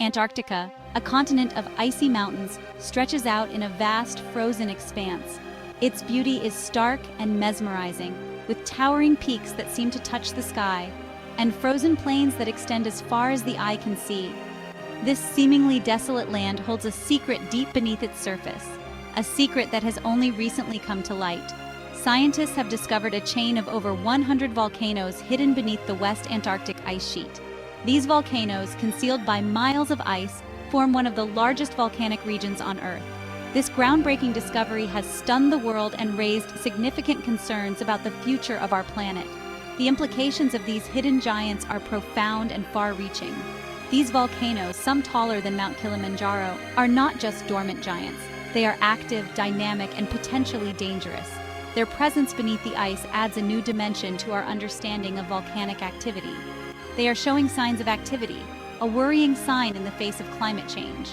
Antarctica, a continent of icy mountains, stretches out in a vast, frozen expanse. Its beauty is stark and mesmerizing, with towering peaks that seem to touch the sky, and frozen plains that extend as far as the eye can see. This seemingly desolate land holds a secret deep beneath its surface, a secret that has only recently come to light. Scientists have discovered a chain of over 100 volcanoes hidden beneath the West Antarctic Ice Sheet. These volcanoes, concealed by miles of ice, form one of the largest volcanic regions on Earth. This groundbreaking discovery has stunned the world and raised significant concerns about the future of our planet. The implications of these hidden giants are profound and far-reaching. These volcanoes, some taller than Mount Kilimanjaro, are not just dormant giants. They are active, dynamic, and potentially dangerous. Their presence beneath the ice adds a new dimension to our understanding of volcanic activity. They are showing signs of activity, a worrying sign in the face of climate change.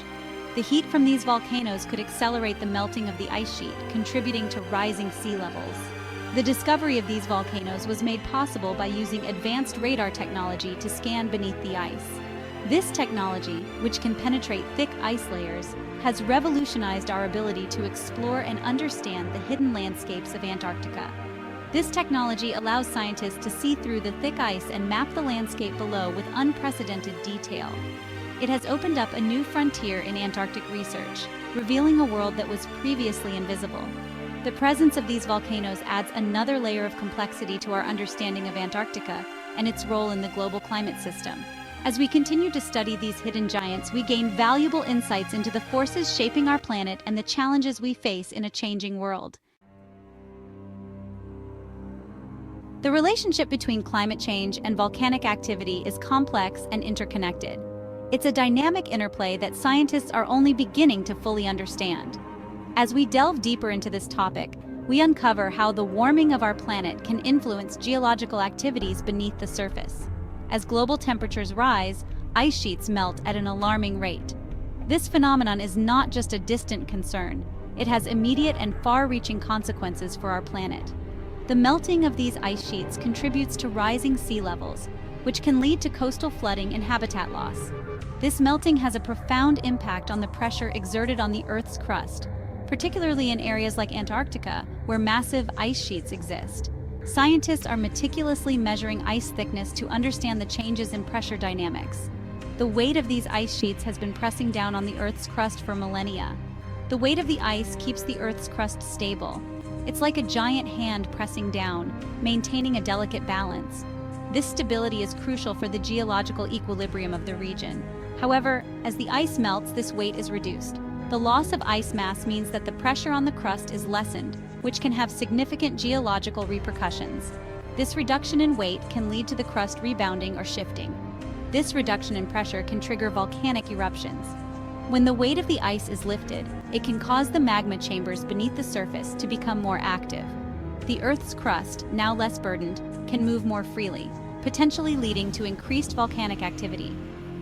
The heat from these volcanoes could accelerate the melting of the ice sheet, contributing to rising sea levels. The discovery of these volcanoes was made possible by using advanced radar technology to scan beneath the ice. This technology, which can penetrate thick ice layers, has revolutionized our ability to explore and understand the hidden landscapes of Antarctica. This technology allows scientists to see through the thick ice and map the landscape below with unprecedented detail. It has opened up a new frontier in Antarctic research, revealing a world that was previously invisible. The presence of these volcanoes adds another layer of complexity to our understanding of Antarctica and its role in the global climate system. As we continue to study these hidden giants, we gain valuable insights into the forces shaping our planet and the challenges we face in a changing world. The relationship between climate change and volcanic activity is complex and interconnected. It's a dynamic interplay that scientists are only beginning to fully understand. As we delve deeper into this topic, we uncover how the warming of our planet can influence geological activities beneath the surface. As global temperatures rise, ice sheets melt at an alarming rate. This phenomenon is not just a distant concern, it has immediate and far-reaching consequences for our planet. The melting of these ice sheets contributes to rising sea levels, which can lead to coastal flooding and habitat loss. This melting has a profound impact on the pressure exerted on the Earth's crust, particularly in areas like Antarctica, where massive ice sheets exist. Scientists are meticulously measuring ice thickness to understand the changes in pressure dynamics. The weight of these ice sheets has been pressing down on the Earth's crust for millennia. The weight of the ice keeps the Earth's crust stable. It's like a giant hand pressing down, maintaining a delicate balance. This stability is crucial for the geological equilibrium of the region. However, as the ice melts, this weight is reduced. The loss of ice mass means that the pressure on the crust is lessened, which can have significant geological repercussions. This reduction in weight can lead to the crust rebounding or shifting. This reduction in pressure can trigger volcanic eruptions. When the weight of the ice is lifted, it can cause the magma chambers beneath the surface to become more active. The Earth's crust, now less burdened, can move more freely, potentially leading to increased volcanic activity.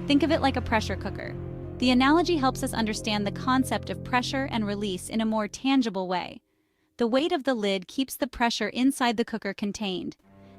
Think of it like a pressure cooker. The analogy helps us understand the concept of pressure and release in a more tangible way. The weight of the lid keeps the pressure inside the cooker contained.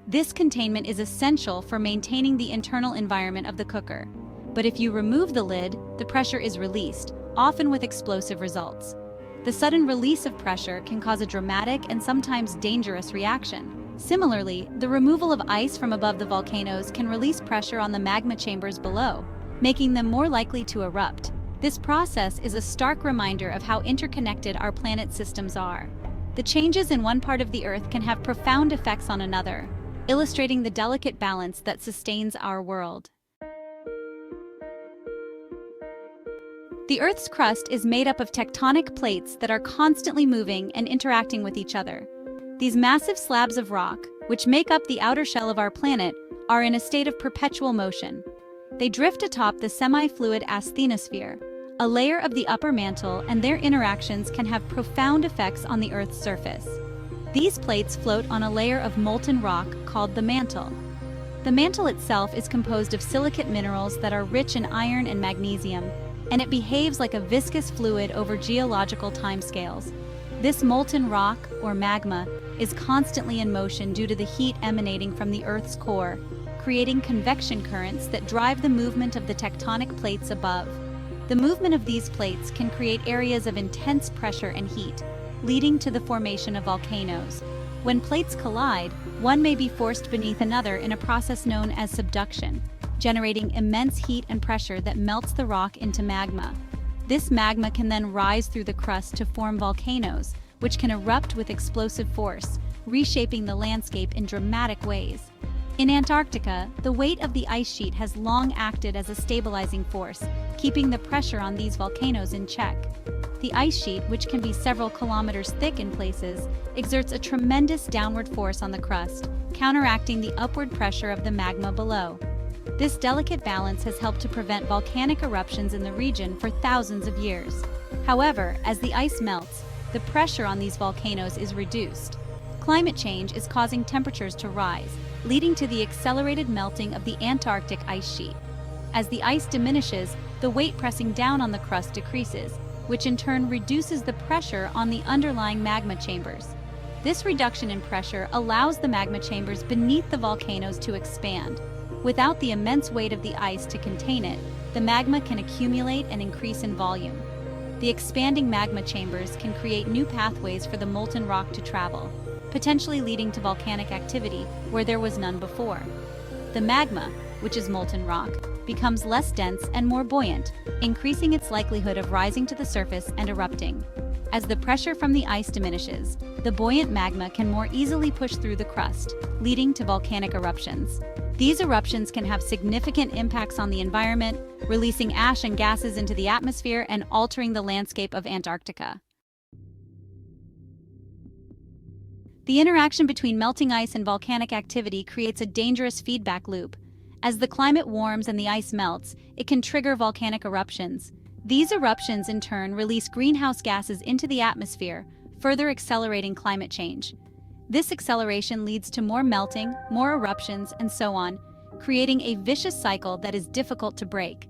This containment is essential for maintaining the internal environment of the cooker. But if you remove the lid, the pressure is released, often with explosive results. The sudden release of pressure can cause a dramatic and sometimes dangerous reaction. Similarly, the removal of ice from above the volcanoes can release pressure on the magma chambers below, making them more likely to erupt. This process is a stark reminder of how interconnected our planet's systems are. The changes in one part of the Earth can have profound effects on another, illustrating the delicate balance that sustains our world. The Earth's crust is made up of tectonic plates that are constantly moving and interacting with each other. These massive slabs of rock, which make up the outer shell of our planet, are in a state of perpetual motion. They drift atop the semi-fluid asthenosphere, a layer of the upper mantle, and their interactions can have profound effects on the Earth's surface. These plates float on a layer of molten rock called the mantle. The mantle itself is composed of silicate minerals that are rich in iron and magnesium, and it behaves like a viscous fluid over geological timescales. This molten rock, or magma, is constantly in motion due to the heat emanating from the Earth's core, creating convection currents that drive the movement of the tectonic plates above. The movement of these plates can create areas of intense pressure and heat, leading to the formation of volcanoes. When plates collide, one may be forced beneath another in a process known as subduction, generating immense heat and pressure that melts the rock into magma. This magma can then rise through the crust to form volcanoes, which can erupt with explosive force, reshaping the landscape in dramatic ways. In Antarctica, the weight of the ice sheet has long acted as a stabilizing force, keeping the pressure on these volcanoes in check. The ice sheet, which can be several kilometers thick in places, exerts a tremendous downward force on the crust, counteracting the upward pressure of the magma below. This delicate balance has helped to prevent volcanic eruptions in the region for thousands of years. However, as the ice melts, the pressure on these volcanoes is reduced. Climate change is causing temperatures to rise, leading to the accelerated melting of the Antarctic ice sheet. As the ice diminishes, the weight pressing down on the crust decreases, which in turn reduces the pressure on the underlying magma chambers. This reduction in pressure allows the magma chambers beneath the volcanoes to expand. Without the immense weight of the ice to contain it, the magma can accumulate and increase in volume. The expanding magma chambers can create new pathways for the molten rock to travel, potentially leading to volcanic activity where there was none before. The magma, which is molten rock, becomes less dense and more buoyant, increasing its likelihood of rising to the surface and erupting. As the pressure from the ice diminishes, the buoyant magma can more easily push through the crust, leading to volcanic eruptions. These eruptions can have significant impacts on the environment, releasing ash and gases into the atmosphere and altering the landscape of Antarctica. The interaction between melting ice and volcanic activity creates a dangerous feedback loop. As the climate warms and the ice melts, it can trigger volcanic eruptions. These eruptions, in turn, release greenhouse gases into the atmosphere, further accelerating climate change. This acceleration leads to more melting, more eruptions, and so on, creating a vicious cycle that is difficult to break.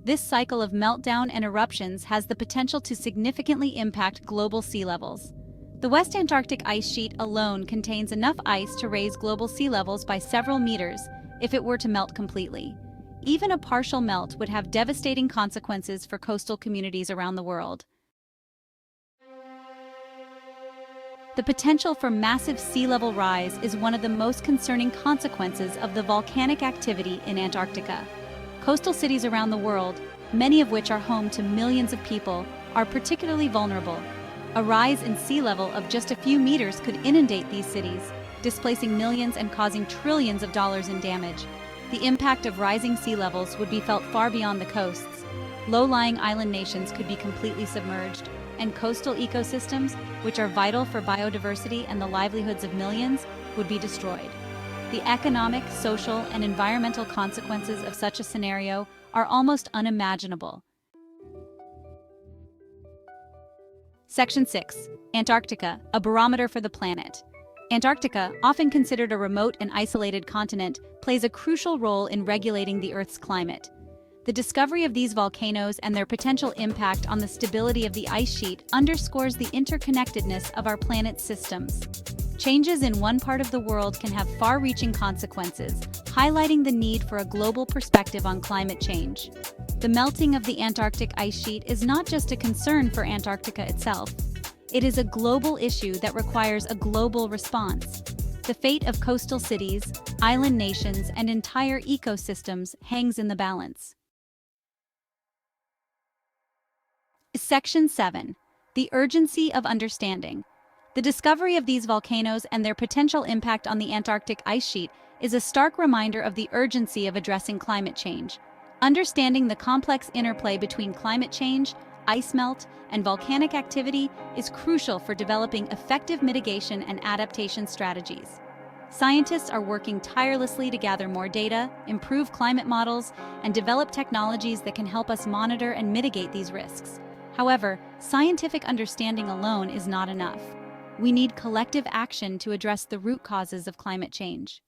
This cycle of meltdown and eruptions has the potential to significantly impact global sea levels. The West Antarctic Ice Sheet alone contains enough ice to raise global sea levels by several meters if it were to melt completely. Even a partial melt would have devastating consequences for coastal communities around the world. The potential for massive sea level rise is one of the most concerning consequences of the volcanic activity in Antarctica. Coastal cities around the world, many of which are home to millions of people, are particularly vulnerable. A rise in sea level of just a few meters could inundate these cities, displacing millions and causing trillions of dollars in damage. The impact of rising sea levels would be felt far beyond the coasts. Low-lying island nations could be completely submerged, and coastal ecosystems, which are vital for biodiversity and the livelihoods of millions, would be destroyed. The economic, social, and environmental consequences of such a scenario are almost unimaginable. Section 6. Antarctica, a barometer for the planet. Antarctica, often considered a remote and isolated continent, plays a crucial role in regulating the Earth's climate. The discovery of these volcanoes and their potential impact on the stability of the ice sheet underscores the interconnectedness of our planet's systems. Changes in one part of the world can have far-reaching consequences, highlighting the need for a global perspective on climate change. The melting of the Antarctic ice sheet is not just a concern for Antarctica itself. It is a global issue that requires a global response. The fate of coastal cities, island nations, and entire ecosystems hangs in the balance. Section 7. The urgency of understanding. The discovery of these volcanoes and their potential impact on the Antarctic ice sheet is a stark reminder of the urgency of addressing climate change. Understanding the complex interplay between climate change, ice melt, and volcanic activity is crucial for developing effective mitigation and adaptation strategies. Scientists are working tirelessly to gather more data, improve climate models, and develop technologies that can help us monitor and mitigate these risks. However, scientific understanding alone is not enough. We need collective action to address the root causes of climate change.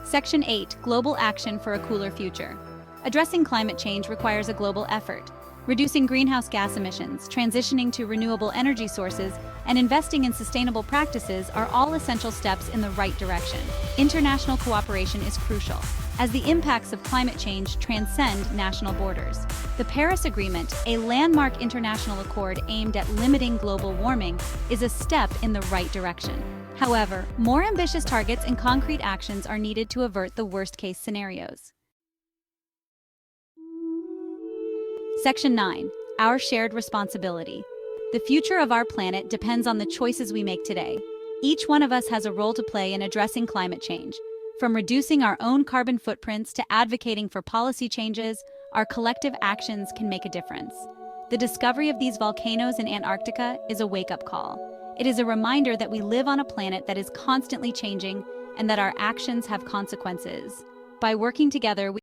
Section 8. Global action for a cooler future. Addressing climate change requires a global effort. Reducing greenhouse gas emissions, transitioning to renewable energy sources, and investing in sustainable practices are all essential steps in the right direction. International cooperation is crucial, as the impacts of climate change transcend national borders. The Paris Agreement, a landmark international accord aimed at limiting global warming, is a step in the right direction. However, more ambitious targets and concrete actions are needed to avert the worst-case scenarios. Section 9. Our shared responsibility. The future of our planet depends on the choices we make today. Each one of us has a role to play in addressing climate change. From reducing our own carbon footprints to advocating for policy changes, our collective actions can make a difference. The discovery of these volcanoes in Antarctica is a wake-up call. It is a reminder that we live on a planet that is constantly changing and that our actions have consequences. By working together, we